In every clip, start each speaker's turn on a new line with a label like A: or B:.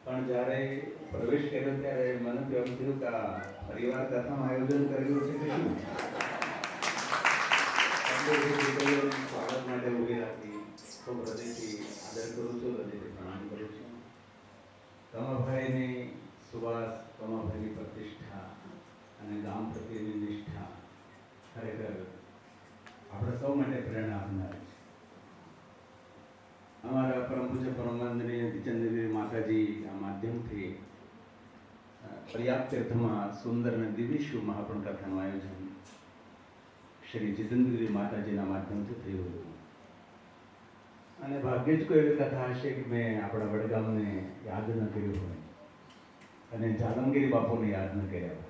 A: પણ જ્યારે પ્રવેશ કર્યો ત્યારે મને તો એમ થયું કે આ પરિવાર કથાનું આયોજન કરેલું છે કે શું? સ્વાગત માટે ઉભી રાખી ખૂબ હૃદયથી આદર કરું છું, હૃદયથી પ્રણામ કરું છું. કમાભાઈની સુવાસ, કમાભાઈની પ્રતિષ્ઠા અને ગામ પ્રત્યેની નિષ્ઠા ખરેખર આપણે સૌ માટે પ્રેરણા આપનારી છે. અમારા પરમ પૂજ્ય પરમાનંદનીય જીતેન્દ્રગીરી માતાજી આ માધ્યમથી પર્યાપ્ત તીર્થમાં સુંદર અને દિવ્ય શિવ મહાપુરાણ કથાનું આયોજન શ્રી જીતેન્દ્રગીરી માતાજીના માધ્યમથી થયું હતું. અને ભાગ્યે જ કોઈ એવી કથા હશે કે મેં આપણા વડગામને યાદ ન કર્યું હોય અને જાલમગીરી બાપુને યાદ ન કર્યા હોય.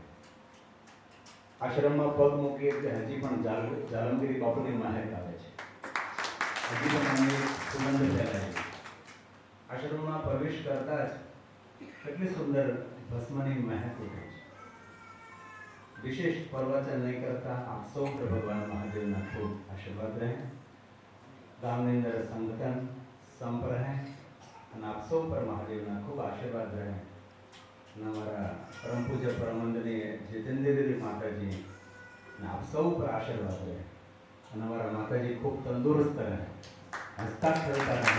A: આશ્રમમાં પગ મૂકીએ કે હજી પણ જાલમગીરી બાપુની મહેક આવે છે, હજી પણ મને સુગંધ ફેલાય છે. આશ્રમમાં પ્રવેશ કરતા જ કેટલી સુંદર ભસ્મની મહેક ઉઠે છે. વિશેષ પ્રવચન નહીં કરતા આપ સૌ પર ભગવાન મહાદેવના ખૂબ આશીર્વાદ રહે, ગામની અંદર સંગઠન સંપ રહે અને આપ સૌ પર મહાદેવના ખૂબ આશીર્વાદ રહે. અને અમારા પરમ પૂજ્ય પરમવંદનીય જીતેન્દ્રગીરી માતાજી અને આપ સૌ પર આશીર્વાદ રહે અને અમારા માતાજી ખૂબ તંદુરસ્ત રહે, હસતા ખેલતા રહે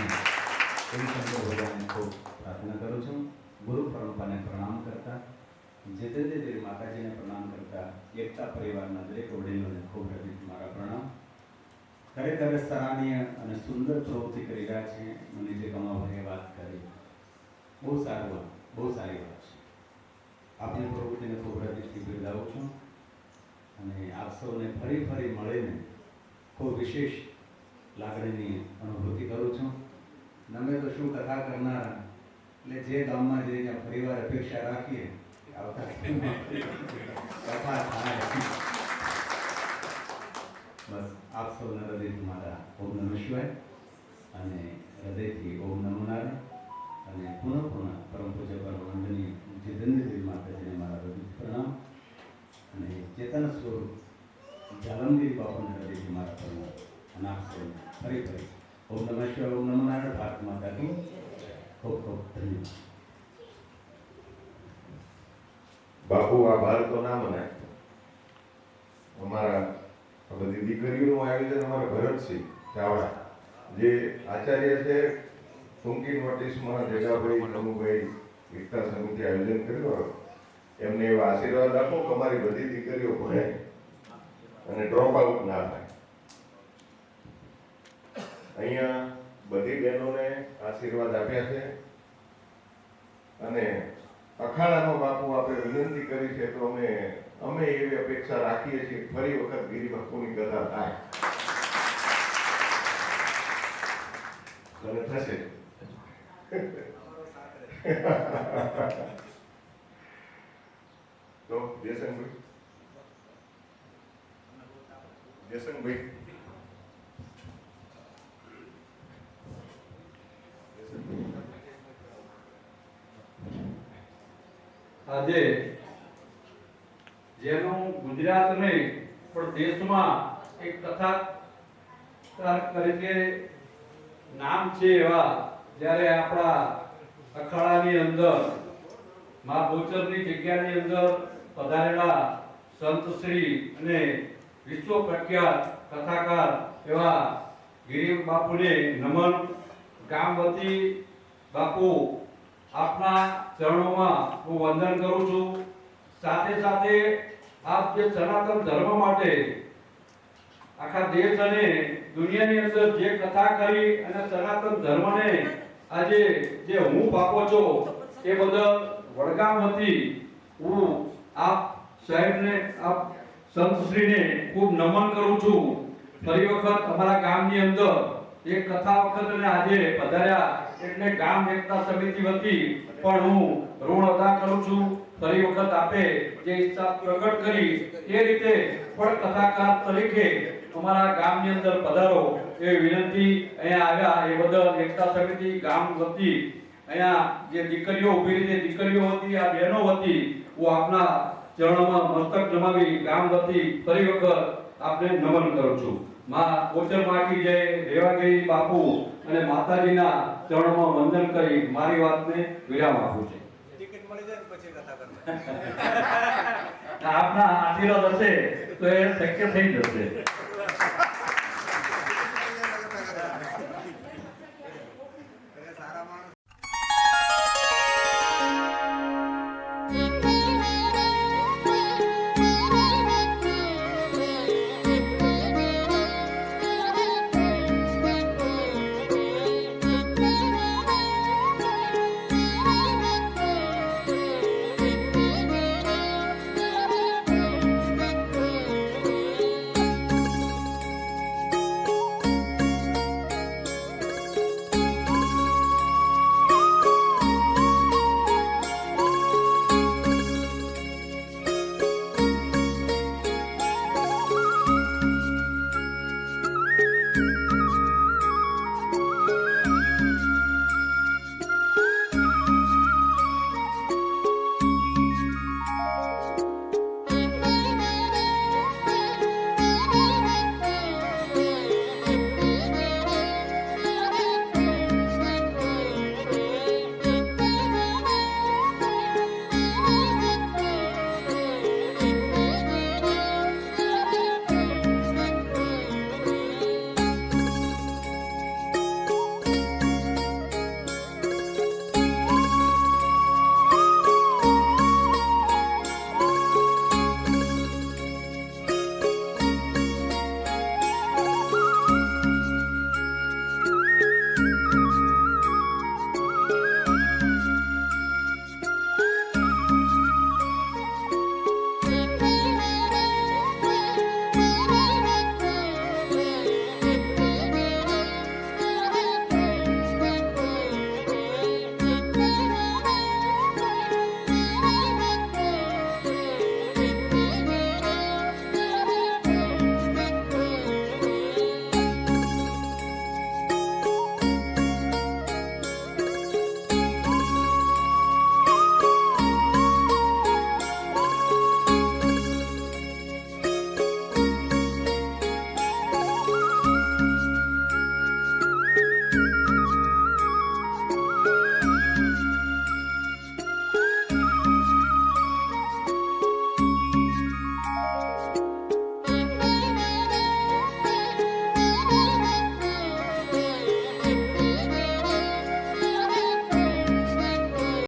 A: એવી શંકર ભગવાનને ખૂબ પ્રાર્થના કરું છું. ગુરુ પરંપરાને પ્રણામ કરતા, જીતેન્દ્રગીરી માતાજીને પ્રણામ કરતા, એકતા પરિવારના દરેક વડીલોને ખૂબ હૃદયથી મારા પ્રણામ. ખરેખર સરાહનીય અને સુંદર પ્રવૃત્તિ કરી રહ્યા છે. મને જે કમાભાઈએ વાત કરી બહુ સારું, બહુ સારી વાત છે. આપણી પ્રવૃત્તિને ખૂબ હૃદયથી બિરદાવું છું અને આપ સૌને ફરી ફરી મળીને ખૂબ વિશેષ લાગણીની અનુભૂતિ કરું છું. અમે તો શું કથા કરનારા, એટલે જે ગામમાં જઈને ફરીવાર અપેક્ષા રાખીએ કે આવતા કથા થાય. બસ આપ સૌના હૃદયથી મારા ઓમ નમઃ શિવાય અને હૃદયથી ઓમ નમો નારાયણ અને પુનઃ પરમ પૂજ્ય પરમવંદનીય જીતેન્દ્રગીરી માતાજીને મારા હૃદયથી પ્રણામ અને ચેતન સ્વરૂપ જાલમગીરી બાપુના હૃદયથી મારા પ્રણામ અને આપ સૌને ફરી ફરી ઓમ નમઃ શિવાય, ઓમ નમો નારાયણ. ભારત માતા કી ખૂબ ખૂબ ધન્યવાદ.
B: બાપુ આભાર તો ના મનાય. અમારા બધી દીકરીઓનું આયોજન અમારા ભરતસિંહ ચાવડા જે આચાર્ય છે, ટૂંકી નોટિસમાં જગાભાઈ નમુભાઈ એકતા સમિતિ આયોજન કર્યું. એમને એવા આશીર્વાદ આપો કે અમારી બધી દીકરીઓ ભણે અને ડ્રોપ આઉટ ના થાય. અહીંયા બધી બહેનોને આશીર્વાદ આપ્યા છે અને અખાડામાં બાપુ આપણે વિનંતી કરી છે તો અમે એવી અપેક્ષા રાખીએ છીએ ફરી વખત ગિરી બાપુની કથા થાય અને થશે. તો જયસંગભાઈ
C: આજે જેનું ગુજરાત નહીં પણ દેશમાં એક કથાકાર તરીકે નામ છે એવા જ્યારે આપણા અખાડાની અંદર મા ગોચરની જગ્યાની અંદર પધારેલા સંત શ્રી અને વિશ્વ પ્રખ્યાત કથાકાર એવા ગિરી બાપુને નમન. ગામ વતી બાપુ આપના ચરણોમાં હું વંદન કરું છું. સાથે સાથે આપ જે સનાતન ધર્મ માટે આખા દેશ અને દુનિયાની અંદર જે કથા કરી અને સનાતન ધર્મને આજે જે હું આપો છો એ બદલ વડગામ વતી હું આપ સાહેબને આપ સંતશ્રીને ખૂબ નમન કરું છું. ફરી વખત અમારા ગામની અંદર એક કથા વખત અને આજે પધાર્યા એટલે ગામ એકતા સમિતિ વતી પણ હું ઋણ અદા કરું છું. ફરી વખત આપે જે ઈચ્છા પ્રગટ કરી એ રીતે પણ કથાકાર તરીકે અમારા ગામની અંદર પધારો એ વિનંતી. અહીંયા આવ્યા એ બદલ એકતા સમિતિ ગામ વતી અહીંયા જે દીકરીઓ ઊભી રીતે દીકરીઓ હતી આ બહેનો વતી હું આપના ચરણોમાં મસ્તક નમાવી ગામ વતી ફરી વખત આપને નમન કરું છું. માં ગોચર માકી જય, રેવાગીરી બાપુ અને માતાજીના ચરણોમાં વંદન કરી મારી વાતને વિરામ આપું છું.
A: ટિકિટ મળી જાય પછી કથા
C: આપના આશીર્વાદ હશે તો એ શક્ય થઈ જશે.